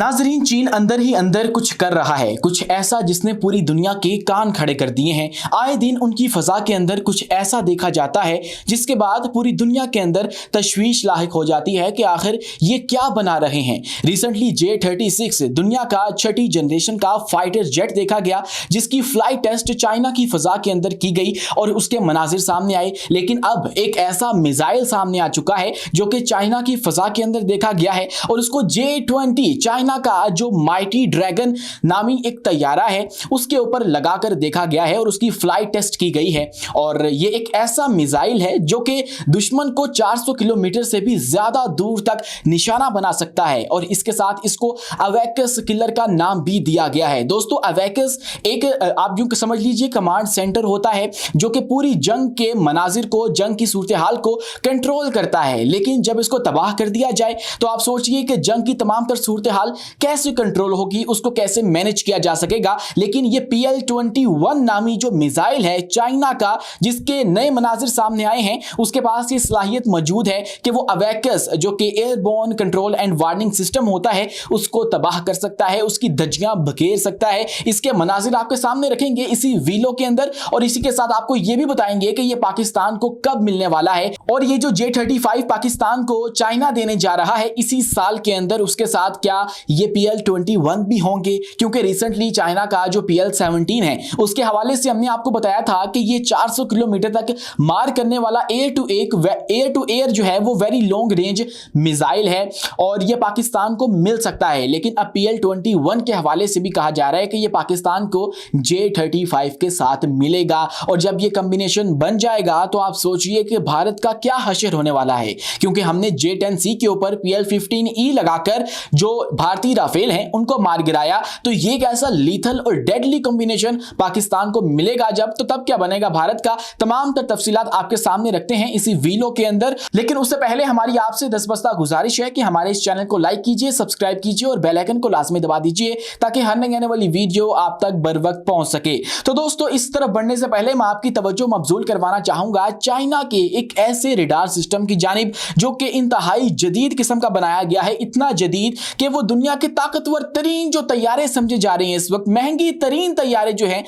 नाजरीन, चीन अंदर ही अंदर कुछ कर रहा है, कुछ ऐसा जिसने पूरी दुनिया के कान खड़े कर दिए हैं। आए दिन उनकी फजा के अंदर कुछ ऐसा देखा जाता है जिसके बाद पूरी दुनिया के अंदर तशवीश लाहिक हो जाती है कि आखिर ये क्या बना रहे हैं। रिसेंटली J-36 दुनिया का छठी जनरेशन का फाइटर जेट देखा गया, जिसकी फ्लाइट टेस्ट चाइना की फजा के अंदर की गई और उसके मनाजिर सामने आए। लेकिन अब एक ऐसा मिसाइल सामने आ चुका है जो कि चाइना की फजा के अंदर देखा गया है और उसको J-20 चाइना का जो माइटी ड्रैगन नामी एक तैयारा है उसके ऊपर लगाकर देखा गया है और उसकी फ्लाइट टेस्ट की गई है। और ये एक ऐसा मिसाइल है जो कि दुश्मन को 400 किलोमीटर से भी ज्यादा दूर तक निशाना बना सकता है और इसके साथ इसको अवैकस किलर का नाम भी दिया गया है। दोस्तों, अवैकस एक आप यूं समझ लीजिए कमांड सेंटर होता है जो कि पूरी जंग के मनाजिर को, जंग की सूरत हाल को कंट्रोल करता है। लेकिन जब इसको तबाह कर दिया जाए तो आप सोचिए कि जंग की तमाम तर सूरत हाल कैसे कंट्रोल होगी, उसको कैसे मैनेज किया जा सकेगा। लेकिन ये PL-21 नामी जो मिसाइल है चाइना का, जिसके नए मनाजिर सामने आए हैं, उसके पास ये सलाहियत मौजूद है कि वो अवैकस जो कि airborne control and warning system होता है उसको तबाह कर सकता है, उसकी धज्जियां बखेर सकता है। इसके मनाजिर आपके सामने रखेंगे इसी वीडियो के अंदर और इसी के साथ आपको ये भी बताएंगे कि ये पाकिस्तान को कब मिलने वाला है और ये जो J-35 पाकिस्तान को चाइना देने जा रहा है इसी साल के अंदर, उसके साथ क्या ये PL-21 भी होंगे। क्योंकि रिसेंटली चाइना का जो PL-17 है उसके हवाले से हमने आपको बताया था कि ये 400 किलोमीटर तक मार करने वाला एयर टू एयर जो है वो वेरी लॉन्ग रेंज मिसाइल है और ये पाकिस्तान को मिल सकता है। लेकिन अब PL-21 के हवाले से भी कहा जा रहा है कि ये पाकिस्तान को J-35 के साथ मिलेगा और जब ये कॉम्बिनेशन बन जाएगा तो आप सोचिए कि भारत का क्या हशर होने वाला है। क्योंकि हमने J-10C के ऊपर PL-15E लगाकर जो भारतीय राफेल हैं उनको मार गिराया, तो ये एक ऐसा लीथल और डेडली कॉम्बिनेशन पाकिस्तान को मिलेगा जब, तो तब क्या बनेगा भारत का। तमाम तर तफसीलात आपके सामने रखते हैं इसी वीडियो के अंदर। लेकिन उससे पहले हमारी आपसे दस्तबस्ता गुजारिश है कि हमारे इस चैनल को लाइक कीजिए, सब्सक्राइब कीजिए और बेल आइकन को लाजमी दबा दीजिए ताकि हर नई आने वाली वीडियो आप तक बर वक्त पहुंच सके। तो दोस्तों, इस तरफ बढ़ने से पहले मैं आपकी तवज्जो मबजूल करवाना चाहूंगा चाइना के एक ऐसे रडार सिस्टम की जानिब जो कि इंतहाई जदीद किस्म का बनाया गया है। इतना जदीद कि वो दुनिया के ताकतवर तरीन जो तैयारे समझे जा रहे हैं इस वक्त, महंगी तरीन तैयारे जो हैं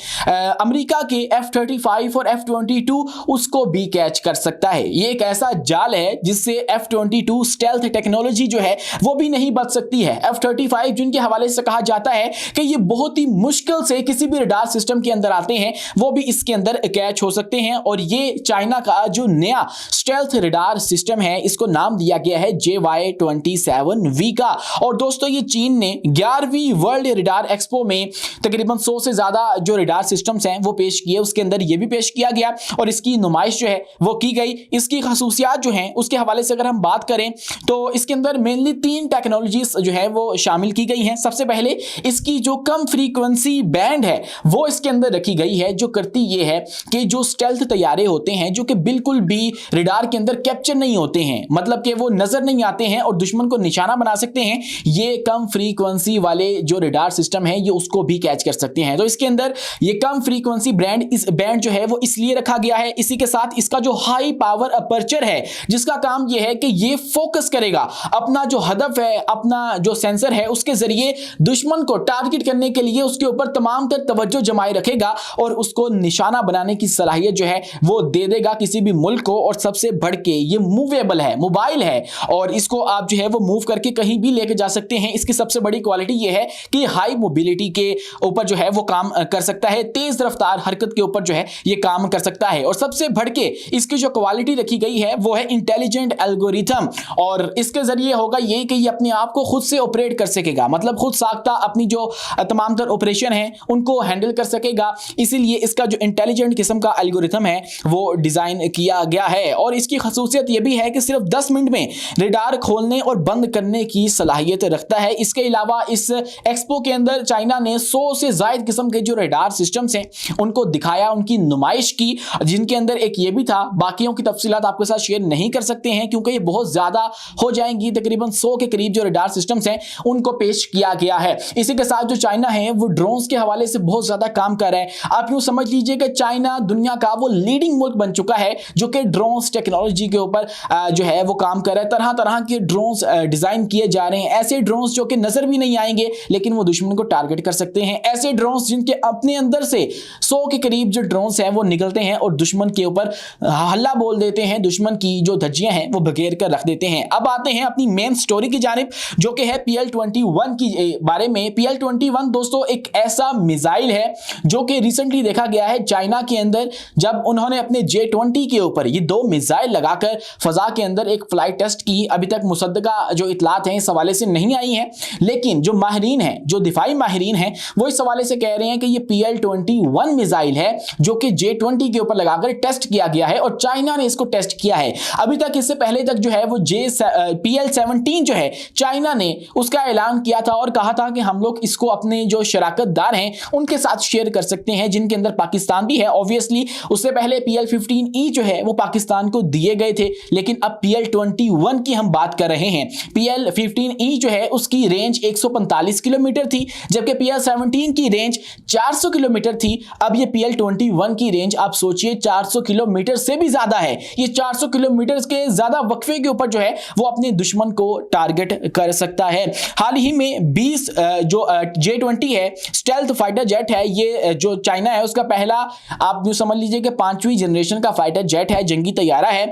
अमेरिका के F-35 और F-22 उसको भी कैच कर सकता है। ये एक ऐसा जाल है जिससे F-22 स्टेल्थ टेक्नोलॉजी जो है वो भी नहीं बच सकती है। F-35 जिनके हवाले से कहा जाता है कि ये बहुत ही मुश्किल से किसी भी रडार सिस्टम के अंदर आते हैं, वो भी इसके अंदर कैच हो सकते हैं। और ये चाइना का जो नया स्टेल्थ रडार सिस्टम है इसको नाम दिया गया है JY-27V का। और दोस्तों, ये चीन ने 11वीं वर्ल्ड रडार एक्सपो में तकरीबन 100 से ज्यादा जो रडार सिस्टम्स हैं वो पेश किए, उसके अंदर ये भी पेश किया गया और इसकी नुमाइश जो है वो की गई। इसकी खसूसियात जो हैं उसके हवाले से अगर हम बात करें तो इसके अंदर मेनली 3 टेक्नोलॉजीज जो है वो शामिल की गई हैं। सबसे पहले इसकी जो कम फ्रीक्वेंसी बैंड है वो इसके अंदर रखी गई है, जो करती ये है कि जो स्टेल्थ तैयारे होते हैं जो कि बिल्कुल भी रडार के अंदर कैप्चर नहीं होते हैं, मतलब कि वो नजर नहीं आते हैं और दुश्मन को निशाना बना सकते हैं, ये कम फ्रीक्वेंसी वाले जो रडार सिस्टम है ये उसको भी कैच कर सकते हैं। तो इसके अंदर ये कम फ्रीक्वेंसी बैंड जो है वो इसलिए रखा गया है। इसी के साथ इसका जो हाई पावर अपर्चर है जिसका काम ये है कि ये फोकस करेगा अपना जो हदफ है, अपना जो सेंसर है उसके जरिए दुश्मन को टारगेट करने के लिए उसके ऊपर तमाम तर तवज्जो जमाए रखेगा और उसको निशाना बनाने की सलाहियत जो है वो दे देगा किसी भी मुल्क को। और सबसे बढ़ के ये मूवेबल है, मोबाइल है और इसको आप जो है वो मूव करके कहीं भी लेके जा सकते हैं। इसकी सबसे बड़ी क्वालिटी ये है कि हाई मोबिलिटी के ऊपर जो है वो काम कर सकता है, तेज रफ्तार हरकत के ऊपर जो है ये काम कर सकता है। और सबसे बढ़ के इसकी जो क्वालिटी रखी गई है वो है इंटेलिजेंट एल्गोरिथम और इसके जरिए होगा ये कि ये अपने आप को खुद से ऑपरेट कर सकेगा, मतलब खुद साख्ता अपनी जो तमाम तर ऑपरेशन है उनको हैंडल कर सकेगा। इसीलिए इसका जो इंटेलिजेंट किस्म का एल्गोरिथम है वो डिजाइन किया गया है। और इसकी खसूसियत यह भी है कि सिर्फ 10 मिनट में रडार खोलने और बंद करने की सलाहियत रखता है। इसके अलावा इस एक्सपो के अंदर चाइना ने 100 से ज्यादा किस्म के जो रडार सिस्टम्स हैं उनको दिखाया, उनकी नुमाइश की, जिनके अंदर एक ये भी था, बाकियों की तफसीलात आपके साथ शेयर नहीं कर सकते हैं क्योंकि ये बहुत ज्यादा हो जाएंगी। तकरीबन 100 के करीब जो रडार सिस्टम्स हैं उनको पेश किया गया है। इसी के साथ जो चाइना है वो ड्रोन्स के हवाले से बहुत ज्यादा काम कर रहा है। आप यूं समझ लीजिए कि चाइना दुनिया का वो लीडिंग मुल्क बन चुका है जो कि ड्रोन्स टेक्नोलॉजी के ऊपर जो है वो काम कर रहा है। तरह तरह के ड्रोन्स डिजाइन किए जा रहे हैं, ऐसे ड्रोन्स जो जो कि नजर भी नहीं आएंगे लेकिन वो दुश्मन को टारगेट कर सकते हैं। ऐसे ड्रोन्स जिनके अपने अंदर से 100 के करीब जो ड्रोन्स हैं वो निकलते हैं और दुश्मन के ऊपर हल्ला बोल देते हैं, दुश्मन की जो धज्जियां हैं वो बगेर कर रख देते हैं। अब आते हैं अपनी मेन स्टोरी की जानिब जो कि है PL-21 की बारे में। PL-21 दोस्तों एक ऐसा मिसाइल है जो कि रिसेंटली देखा गया है चाइना के अंदर, जब उन्होंने अपने J-20 के ऊपर ये 2 मिसाइल लगाकर फजा के अंदर एक फ्लाइट टेस्ट की। अभी तक मुसद्दका जो इतलात हैं इस हवाले से नहीं आई है, लेकिन जो माहिरीन हैं, जो दिफाई माहिरीन हैं, वो इस हवाले से कह रहे हैं कि ये PL-21 मिसाइल है जो कि J-20 के ऊपर लगाकर टेस्ट किया गया है और चाइना ने इसको टेस्ट किया है। अभी तक इससे पहले तक जो है वो PL-17 जो है चाइना ने उसका ऐलान किया था और कहा था कि हम लोग इसको अपने जो शराकतदार हैं उनके साथ शेयर कर सकते हैं, जिनके अंदर पाकिस्तान भी है ऑब्वियसली। उससे पहले PL-15E जो है वो पाकिस्तान को दिए गए थे, लेकिन अब PL-21 की हम बात कर रहे हैं। PL-15E जो है उसकी रेंज 145 किलोमीटर थी, जबकि PL-17 की रेंज 400 किलोमीटर थी। अब ये PL-21 की रेंज आप सोचिए 400 किलोमीटर से भी ज्यादा है। ये 400 किलोमीटर के ज्यादा वक्फे के ऊपर जो है वो अपने दुश्मन को टारगेट कर सकता है। हाल ही में 20 जो J-20 है स्टेल्थ फाइटर जेट है, ये जो चाइना है उसका पहला आप यूं समझ लीजिए कि 5वीं जनरेशन का फाइटर जेट है, जंगी तैयारा है।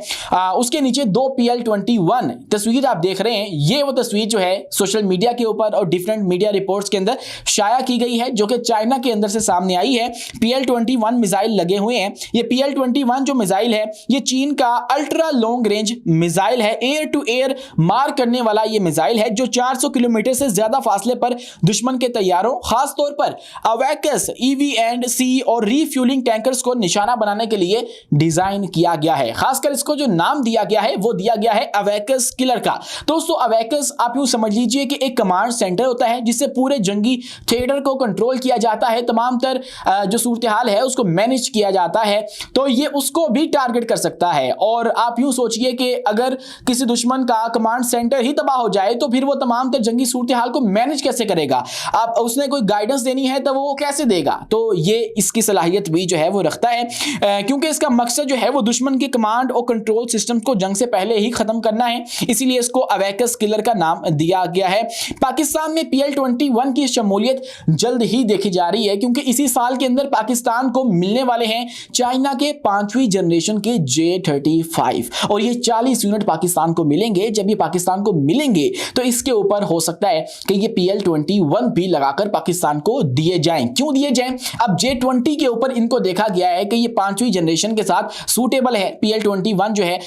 उसके नीचे 2 PL-21 तस्वीर आप देख रहे हैं, ये वो तस्वीर जो है सोशल मीडिया के ऊपर और डिफरेंट मीडिया रिपोर्ट्स के अंदर शाया की गई है, जो कि चाइना के अंदर से सामने आई है। PL-21 मिसाइल लगे हुए हैं। ये PL-21 जो मिसाइल है ये चीन का अल्ट्रा लॉन्ग रेंज मिसाइल है, एयर टू एयर मार करने वाला ये मिसाइल है जो 400 किलोमीटर से ज्यादा फासले पर दुश्मन के तैयारों, खासतौर पर अवैकस EV&C और रीफ्यूलिंग टैंकर्स को निशाना बनाने के लिए डिजाइन किया गया है। खासकर इसको जो नाम दिया गया है वो दिया गया है अवैकस किलर का। दोस्तों अवैकस आप यूं समझ लीजिए कि एक कमांड सेंटर होता है जिससे पूरे जंगी थिएटर को कंट्रोल किया जाता है, तमाम तर जो सूरत हाल है उसको मैनेज किया जाता है, तो ये उसको भी टारगेट कर सकता है। और आप यूं सोचिए कि अगर किसी दुश्मन का कमांड सेंटर ही तबाह हो जाए तो फिर वो तमाम तर जंगी सूरत हाल को मैनेज कैसे करेगा? आप उसने कोई गाइडेंस देनी है तो वो कैसे देगा? तो ये इसकी सलाहियत भी जो है वो रखता है, क्योंकि इसका मकसद जो है वो दुश्मन के कमांड और कंट्रोल सिस्टम को जंग से पहले ही खत्म करना है, इसीलिए इसको अवैकस किलर का नाम दिया गया है। पाकिस्तान में PL-21 की शमूलियत जल्द ही देखी जा रही है, क्योंकि इसी साल के अंदर पाकिस्तान को मिलने वाले हैं चाइना के 5वीं जनरेशन के J-35 और ये 40 यूनिट पाकिस्तान को मिलेंगे। जब ये पाकिस्तान को मिलेंगे तो इसके ऊपर हो सकता है कि ये PL-21 भी लगाकर पाकिस्तान को दिए जाएं। क्यों दिए जाएं? अब J-20 के ऊपर इनको देखा गया है कि ये 5वीं जनरेशन के साथ सूटेबल है। PL-21 जो है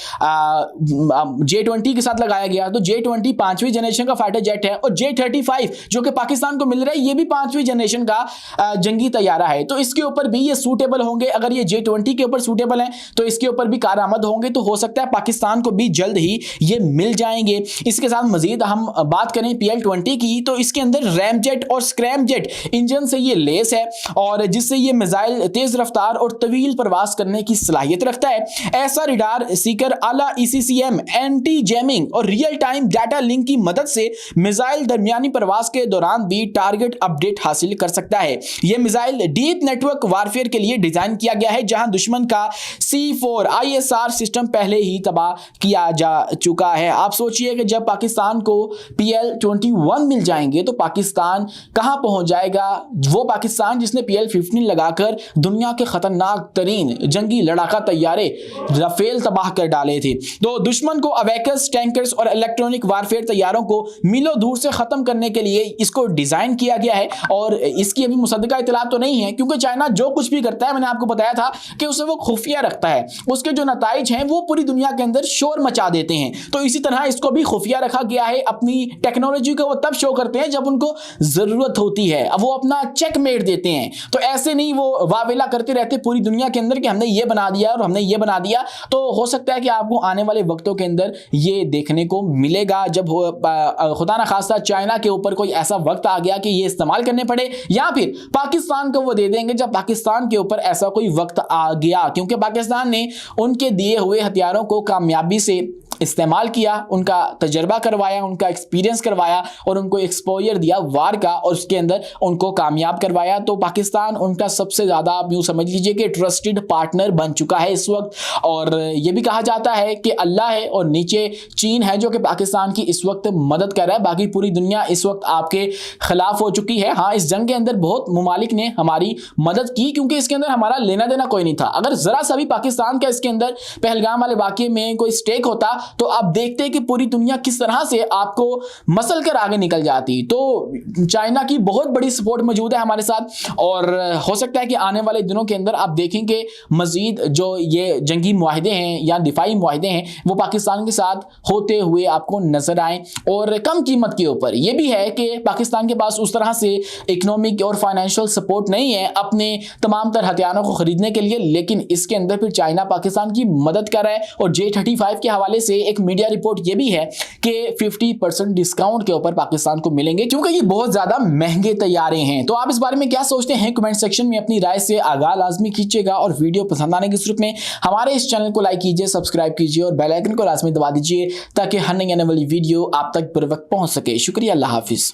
J-20 के साथ लगाया गया, तो J-20 5वीं जनरेशन का फाइटर जेट है और J-35 जो कि पाकिस्तान को मिल रहा है ये भी 5वीं जनरेशन का जंगी तैयारा है, तो इसके ऊपर भी ये सूटेबल होंगे। अगर ये J-20 के ऊपर सूटेबल है तो इसके ऊपर भी कारआमद होंगे, तो हो सकता है पाकिस्तान को भी जल्द ही ये मिल जाएंगे। इसके साथ मजीद हम बात करें PL-20 की, तो इसके अंदर रैमजेट और स्क्रैमजेट इंजन से ये लेस है और जिससे ये मिसाइल तेज रफ्तार और तवील प्रवास करने की सलाहियत रखता है। ऐसा रिडार सीकर आला ECCM एंटी जैमिंग और रियल टाइम डाटा लिंक की मदद से मिसाइल दरमियानी प्रवास के दौरान भी टारगेट अपडेट हासिल कर सकता है। यह मिसाइल डीप नेटवर्क वारफेयर के लिए डिजाइन किया गया है, जहां दुश्मन का C4 ISR सिस्टम पहले ही तबाह किया जा चुका है। आप सोचिए कि जब पाकिस्तान को PL-21 मिल जाएंगे तो पाकिस्तान कहां पहुंच जाएगा? वो पाकिस्तान जिसने PL-15 लगाकर दुनिया के खतरनाक तरीन जंगी लड़ाका तैयारे राफेल तबाह कर डाले थे। तो दुश्मन को अवैकस टैंकर्स और इलेक्ट्रॉनिक वारफेयर तैयारों को मीलों दूर से खत्म करने के लिए इसको डिजाइन किया गया है और इसकी अभी मुसद्दका इतलात तो नहीं है, क्योंकि चाइना जो कुछ भी करता है, मैंने आपको बताया था कि उसे वो खुफिया रखता है, उसके जो नताइज हैं वो पूरी दुनिया के अंदर शोर मचा देते हैं। तो इसी तरह इसको भी खुफिया रखा गया है। अपनी टेक्नोलॉजी को वो तब शो करते हैं जब उनको जरूरत होती है, अब वो अपना चेकमेट देते हैं। तो ऐसे नहीं वो वावेला करते रहते पूरी दुनिया के अंदर कि हमने ये बना दिया और हमने ये बना दिया। तो हो सकता है कि आपको आने वाले वक्तों के अंदर ये देखने को मिलेगा, जब खुदा ना खास्ता चाइना के ऊपर कोई ऐसा वक्त आ गया कि ये इस्तेमाल करने पड़े, या फिर पाकिस्तान को वो दे देंगे जब पाकिस्तान के ऊपर ऐसा कोई वक्त आ गया, क्योंकि पाकिस्तान ने उनके दिए हुए हथियारों को कामयाबी से इस्तेमाल किया, उनका तजर्बा करवाया, उनका एक्सपीरियंस करवाया और उनको एक्सपोजर दिया वार का और उसके अंदर उनको कामयाब करवाया। तो पाकिस्तान उनका सबसे ज़्यादा आप यूँ समझ लीजिए कि ट्रस्टेड पार्टनर बन चुका है इस वक्त। और ये भी कहा जाता है कि अल्लाह है और नीचे चीन है जो कि पाकिस्तान की इस वक्त मदद कर रहा है। बाकी पूरी दुनिया इस वक्त आपके खिलाफ हो चुकी है। हाँ, इस जंग के अंदर बहुत मुमालिक ने हमारी मदद की क्योंकि इसके अंदर हमारा लेना देना कोई नहीं था। अगर जरा सा भी पाकिस्तान का इसके अंदर पहलगाम वाले वाकये में कोई स्टेक होता तो आप देखते कि पूरी दुनिया किस तरह से आपको मसल कर आगे निकल जाती। तो चाइना की बहुत बड़ी सपोर्ट मौजूद है हमारे साथ और हो सकता है कि आने वाले दिनों के अंदर आप देखेंगे मजीद जो ये जंगी मुआहदे हैं या दिफाई मुआहदे हैं वो पाकिस्तान के साथ होते हुए आपको नजर आए और कम कीमत के ऊपर। यह भी है कि पाकिस्तान के पास उस तरह से इकोनॉमिक और फाइनेंशियल सपोर्ट नहीं है अपने तमाम तरह हथियारों को खरीदने के लिए, लेकिन इसके अंदर फिर चाइना पाकिस्तान की मदद कर रहा है। और J-35 के हवाले से एक मीडिया रिपोर्ट ये भी है कि 50% डिस्काउंट के ऊपर पाकिस्तान को मिलेंगे क्योंकि ये बहुत ज्यादा महंगे तैयारे हैं। तो आप इस बारे में क्या सोचते हैं कमेंट सेक्शन में अपनी राय से आगाह लाजमी कीजिएगा और वीडियो पसंद आने की सूरत में हमारे इस चैनल को लाइक कीजिए, सब्सक्राइब कीजिए और बेल आइकन को लाजमी दबा दीजिए ताकि हर नई आने वाली वीडियो आप तक बर वक्त पहुंच सके। शुक्रिया, अल्लाह हाफिज।